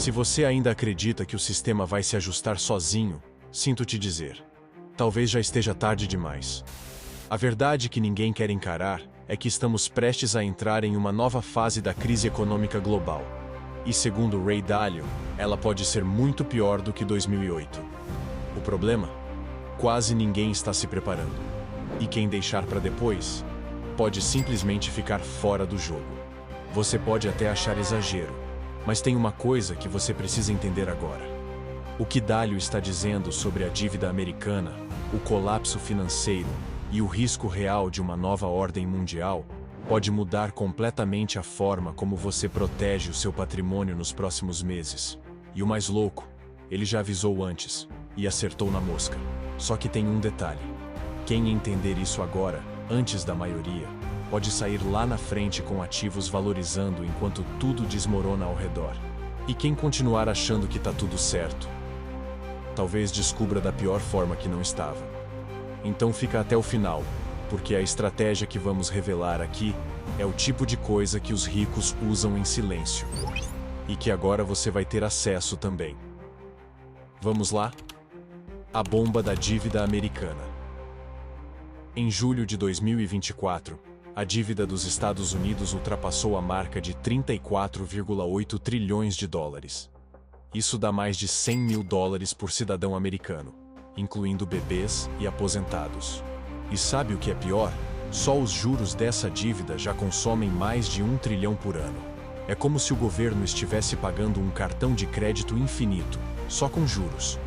Se você ainda acredita que o sistema vai se ajustar sozinho, sinto te dizer. Talvez já esteja tarde demais. A verdade que ninguém quer encarar é que estamos prestes a entrar em uma nova fase da crise econômica global. E segundo Ray Dalio, ela pode ser muito pior do que 2008. O problema? Quase ninguém está se preparando. E quem deixar para depois, pode simplesmente ficar fora do jogo. Você pode até achar exagero, mas tem uma coisa que você precisa entender agora. O que Dalio está dizendo sobre a dívida americana, o colapso financeiro e o risco real de uma nova ordem mundial pode mudar completamente a forma como você protege o seu patrimônio nos próximos meses. E o mais louco, ele já avisou antes e acertou na mosca. Só que tem um detalhe. Quem entender isso agora, antes da maioria, pode sair lá na frente com ativos valorizando enquanto tudo desmorona ao redor. E quem continuar achando que tá tudo certo, talvez descubra da pior forma que não estava. Então fica até o final, porque a estratégia que vamos revelar aqui é o tipo de coisa que os ricos usam em silêncio. E que agora você vai ter acesso também. Vamos lá? A bomba da dívida americana. Em julho de 2024, a dívida dos Estados Unidos ultrapassou a marca de 34,8 trilhões de dólares. Isso dá mais de 100 mil dólares por cidadão americano, incluindo bebês e aposentados. E sabe o que é pior? Só os juros dessa dívida já consomem mais de 1 trilhão por ano. É como se o governo estivesse pagando um cartão de crédito infinito, só com juros.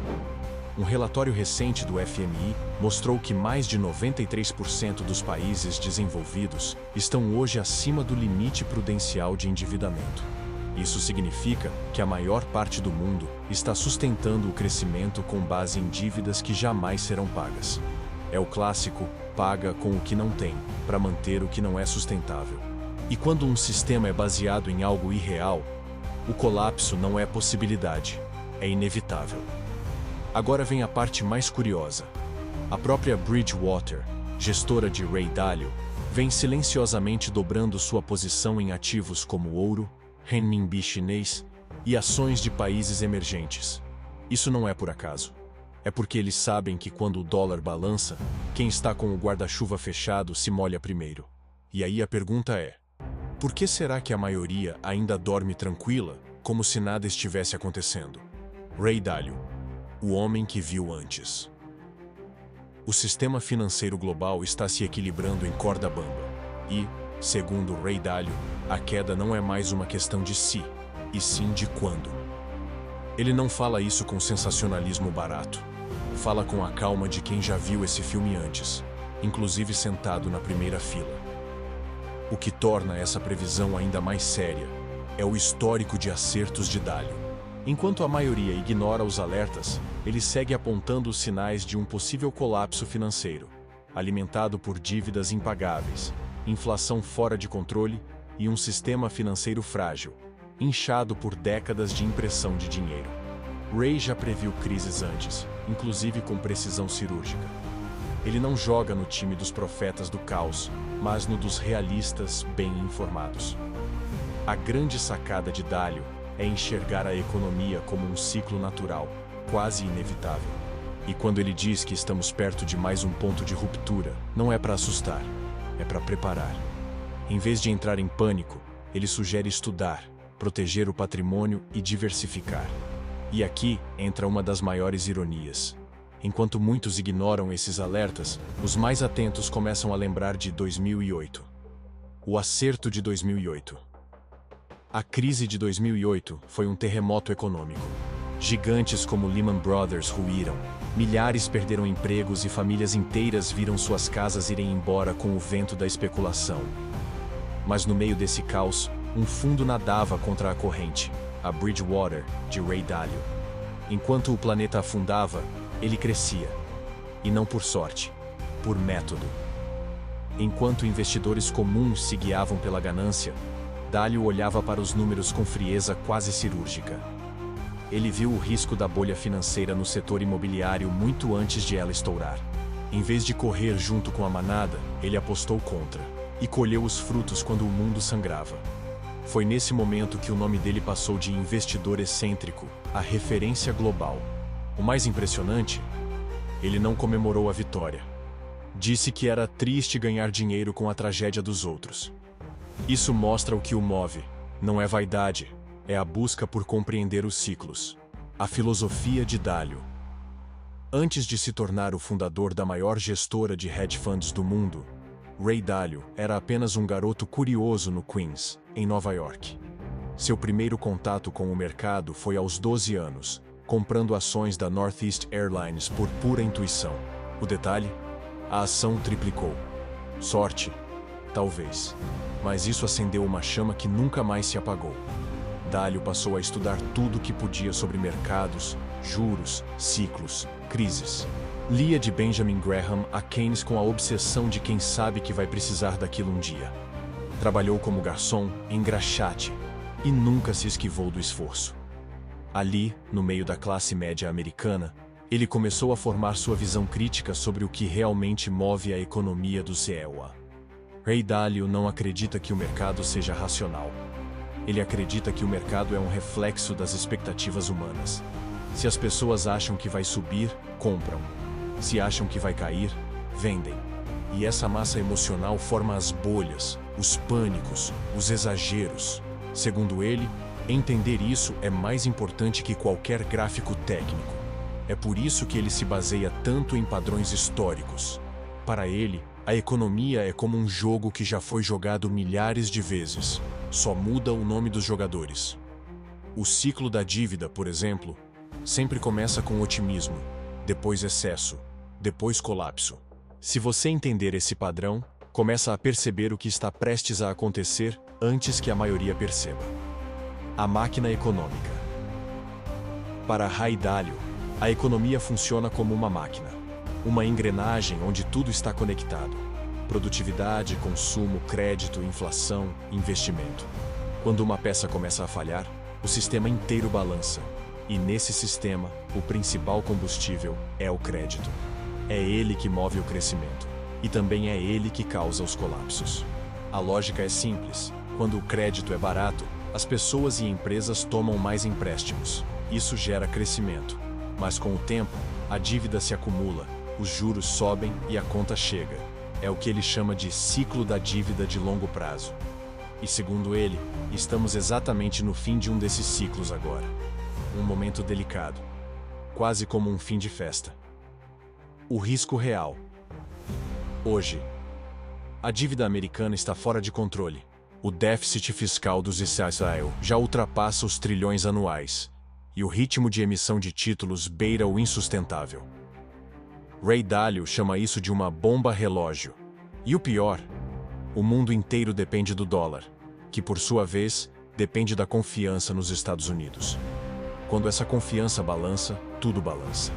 Um relatório recente do FMI mostrou que mais de 93% dos países desenvolvidos estão hoje acima do limite prudencial de endividamento. Isso significa que a maior parte do mundo está sustentando o crescimento com base em dívidas que jamais serão pagas. É o clássico, paga com o que não tem, para manter o que não é sustentável. E quando um sistema é baseado em algo irreal, o colapso não é possibilidade, é inevitável. Agora vem a parte mais curiosa. A própria Bridgewater, gestora de Ray Dalio, vem silenciosamente dobrando sua posição em ativos como ouro, renminbi chinês e ações de países emergentes. Isso não é por acaso. É porque eles sabem que quando o dólar balança, quem está com o guarda-chuva fechado se molha primeiro. E aí a pergunta é: por que será que a maioria ainda dorme tranquila, como se nada estivesse acontecendo? Ray Dalio, o homem que viu antes. O sistema financeiro global está se equilibrando em corda bamba. E, segundo Ray Dalio, a queda não é mais uma questão de se, e sim de quando. Ele não fala isso com sensacionalismo barato. Fala com a calma de quem já viu esse filme antes, inclusive sentado na primeira fila. O que torna essa previsão ainda mais séria é o histórico de acertos de Dalio. Enquanto a maioria ignora os alertas, ele segue apontando os sinais de um possível colapso financeiro, alimentado por dívidas impagáveis, inflação fora de controle e um sistema financeiro frágil, inchado por décadas de impressão de dinheiro. Ray já previu crises antes, inclusive com precisão cirúrgica. Ele não joga no time dos profetas do caos, mas no dos realistas bem informados. A grande sacada de Dalio é enxergar a economia como um ciclo natural, quase inevitável. E quando ele diz que estamos perto de mais um ponto de ruptura, não é para assustar, é para preparar. Em vez de entrar em pânico, ele sugere estudar, proteger o patrimônio e diversificar. E aqui entra uma das maiores ironias. Enquanto muitos ignoram esses alertas, os mais atentos começam a lembrar de 2008. O acerto de 2008. A crise de 2008 foi um terremoto econômico. Gigantes como Lehman Brothers ruíram, milhares perderam empregos e famílias inteiras viram suas casas irem embora com o vento da especulação. Mas no meio desse caos, um fundo nadava contra a corrente, a Bridgewater, de Ray Dalio. Enquanto o planeta afundava, ele crescia. E não por sorte, por método. Enquanto investidores comuns se guiavam pela ganância, Dalio olhava para os números com frieza quase cirúrgica. Ele viu o risco da bolha financeira no setor imobiliário muito antes de ela estourar. Em vez de correr junto com a manada, ele apostou contra, e colheu os frutos quando o mundo sangrava. Foi nesse momento que o nome dele passou de investidor excêntrico a referência global. O mais impressionante, ele não comemorou a vitória. Disse que era triste ganhar dinheiro com a tragédia dos outros. Isso mostra o que o move. Não é vaidade, é a busca por compreender os ciclos. A filosofia de Dalio. Antes de se tornar o fundador da maior gestora de hedge funds do mundo, Ray Dalio era apenas um garoto curioso no Queens, em Nova York. Seu primeiro contato com o mercado foi aos 12 anos, comprando ações da Northeast Airlines por pura intuição. O detalhe? A ação triplicou. Sorte? Talvez. Mas isso acendeu uma chama que nunca mais se apagou. Dalio passou a estudar tudo o que podia sobre mercados, juros, ciclos, crises. Lia de Benjamin Graham a Keynes com a obsessão de quem sabe que vai precisar daquilo um dia. Trabalhou como garçom em engraxate e nunca se esquivou do esforço. Ali, no meio da classe média americana, ele começou a formar sua visão crítica sobre o que realmente move a economia do CEOA. Ray Dalio não acredita que o mercado seja racional. Ele acredita que o mercado é um reflexo das expectativas humanas. Se as pessoas acham que vai subir, compram. Se acham que vai cair, vendem. E essa massa emocional forma as bolhas, os pânicos, os exageros. Segundo ele, entender isso é mais importante que qualquer gráfico técnico. É por isso que ele se baseia tanto em padrões históricos. Para ele, a economia é como um jogo que já foi jogado milhares de vezes. Só muda o nome dos jogadores. O ciclo da dívida, por exemplo, sempre começa com otimismo, depois excesso, depois colapso. Se você entender esse padrão, começa a perceber o que está prestes a acontecer antes que a maioria perceba. A máquina econômica. Para Ray Dalio, a economia funciona como uma máquina, uma engrenagem onde tudo está conectado. Produtividade, consumo, crédito, inflação, investimento. Quando uma peça começa a falhar, o sistema inteiro balança. E nesse sistema, o principal combustível é o crédito. É ele que move o crescimento. E também é ele que causa os colapsos. A lógica é simples. Quando o crédito é barato, as pessoas e empresas tomam mais empréstimos. Isso gera crescimento. Mas com o tempo, a dívida se acumula, os juros sobem e a conta chega. É o que ele chama de ciclo da dívida de longo prazo. E segundo ele, estamos exatamente no fim de um desses ciclos agora. Um momento delicado, quase como um fim de festa. O risco real. Hoje, a dívida americana está fora de controle. O déficit fiscal dos Israel já ultrapassa os trilhões anuais, e o ritmo de emissão de títulos beira o insustentável. Ray Dalio chama isso de uma bomba relógio. E o pior, o mundo inteiro depende do dólar, que por sua vez depende da confiança nos Estados Unidos. Quando essa confiança balança, tudo balança.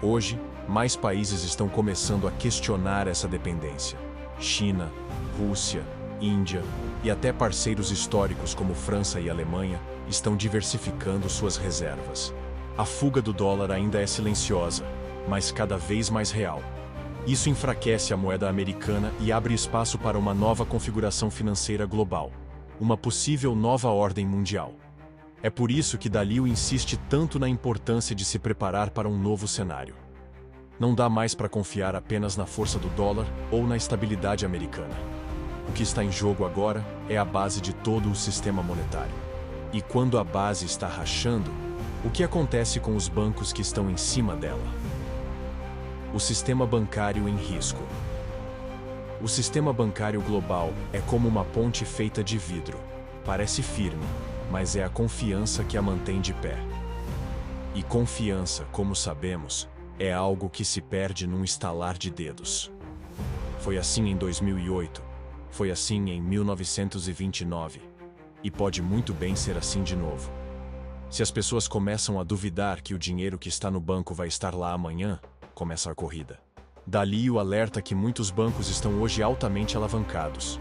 Hoje, mais países estão começando a questionar essa dependência. China, Rússia, Índia e até parceiros históricos como França e Alemanha estão diversificando suas reservas. A fuga do dólar ainda é silenciosa, mas cada vez mais real. Isso enfraquece a moeda americana e abre espaço para uma nova configuração financeira global, uma possível nova ordem mundial. É por isso que Dalio insiste tanto na importância de se preparar para um novo cenário. Não dá mais para confiar apenas na força do dólar ou na estabilidade americana. O que está em jogo agora é a base de todo o sistema monetário. E quando a base está rachando, o que acontece com os bancos que estão em cima dela? O sistema bancário em risco. O sistema bancário global é como uma ponte feita de vidro. Parece firme, mas é a confiança que a mantém de pé. E confiança, como sabemos, é algo que se perde num estalar de dedos. Foi assim em 2008, foi assim em 1929, e pode muito bem ser assim de novo. Se as pessoas começam a duvidar que o dinheiro que está no banco vai estar lá amanhã, começa a corrida. Dalio alerta que muitos bancos estão hoje altamente alavancados,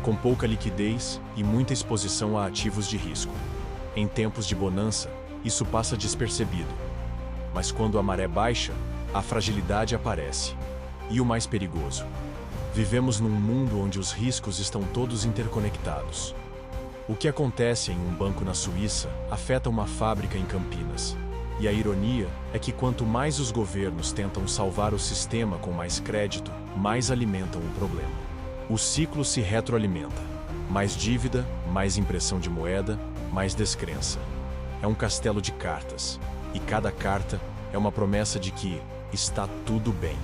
com pouca liquidez e muita exposição a ativos de risco. Em tempos de bonança, isso passa despercebido. Mas quando a maré baixa, a fragilidade aparece. E o mais perigoso: vivemos num mundo onde os riscos estão todos interconectados. O que acontece em um banco na Suíça afeta uma fábrica em Campinas. E a ironia é que quanto mais os governos tentam salvar o sistema com mais crédito, mais alimentam o problema. O ciclo se retroalimenta. Mais dívida, mais impressão de moeda, mais descrença. É um castelo de cartas. E cada carta é uma promessa de que está tudo bem.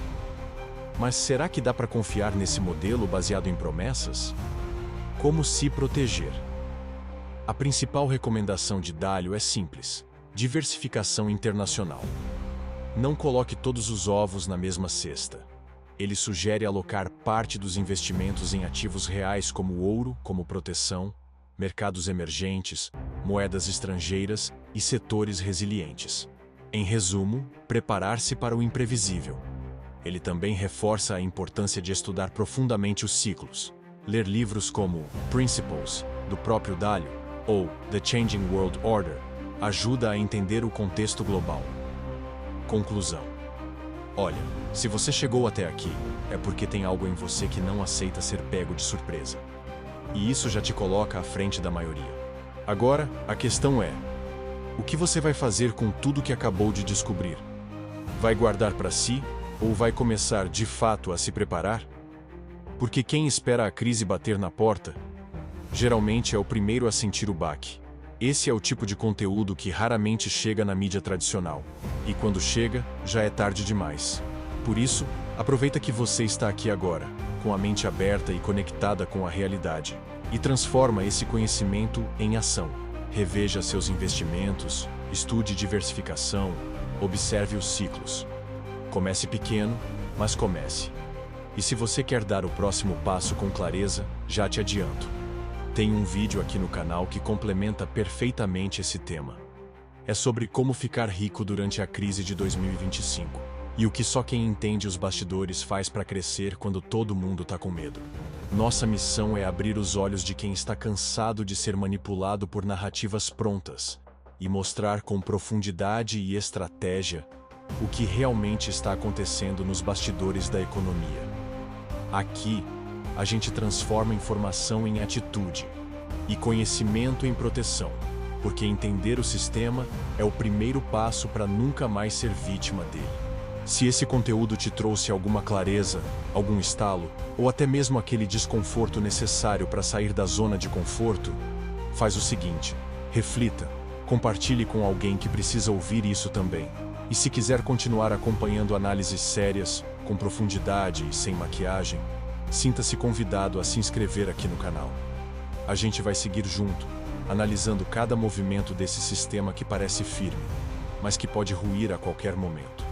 Mas será que dá para confiar nesse modelo baseado em promessas? Como se proteger? A principal recomendação de Dalio é simples: diversificação internacional. Não coloque todos os ovos na mesma cesta. Ele sugere alocar parte dos investimentos em ativos reais como ouro, como proteção, mercados emergentes, moedas estrangeiras e setores resilientes. Em resumo, preparar-se para o imprevisível. Ele também reforça a importância de estudar profundamente os ciclos. Ler livros como Principles, do próprio Dalio, ou The Changing World Order, ajuda a entender o contexto global. Conclusão. Olha, se você chegou até aqui, é porque tem algo em você que não aceita ser pego de surpresa. E isso já te coloca à frente da maioria. Agora, a questão é: o que você vai fazer com tudo que acabou de descobrir? Vai guardar para si ou vai começar de fato a se preparar? Porque quem espera a crise bater na porta, geralmente é o primeiro a sentir o baque. Esse é o tipo de conteúdo que raramente chega na mídia tradicional. E quando chega, já é tarde demais. Por isso, aproveita que você está aqui agora, com a mente aberta e conectada com a realidade, e transforma esse conhecimento em ação. Reveja seus investimentos, estude diversificação, observe os ciclos. Comece pequeno, mas comece. E se você quer dar o próximo passo com clareza, já te adianto: tem um vídeo aqui no canal que complementa perfeitamente esse tema. É sobre como ficar rico durante a crise de 2025 e o que só quem entende os bastidores faz para crescer quando todo mundo está com medo. Nossa missão é abrir os olhos de quem está cansado de ser manipulado por narrativas prontas e mostrar com profundidade e estratégia o que realmente está acontecendo nos bastidores da economia. Aqui, a gente transforma informação em atitude e conhecimento em proteção, porque entender o sistema é o primeiro passo para nunca mais ser vítima dele. Se esse conteúdo te trouxe alguma clareza, algum estalo, ou até mesmo aquele desconforto necessário para sair da zona de conforto, faz o seguinte: reflita, compartilhe com alguém que precisa ouvir isso também. E se quiser continuar acompanhando análises sérias, com profundidade e sem maquiagem, sinta-se convidado a se inscrever aqui no canal. A gente vai seguir junto, analisando cada movimento desse sistema que parece firme, mas que pode ruir a qualquer momento.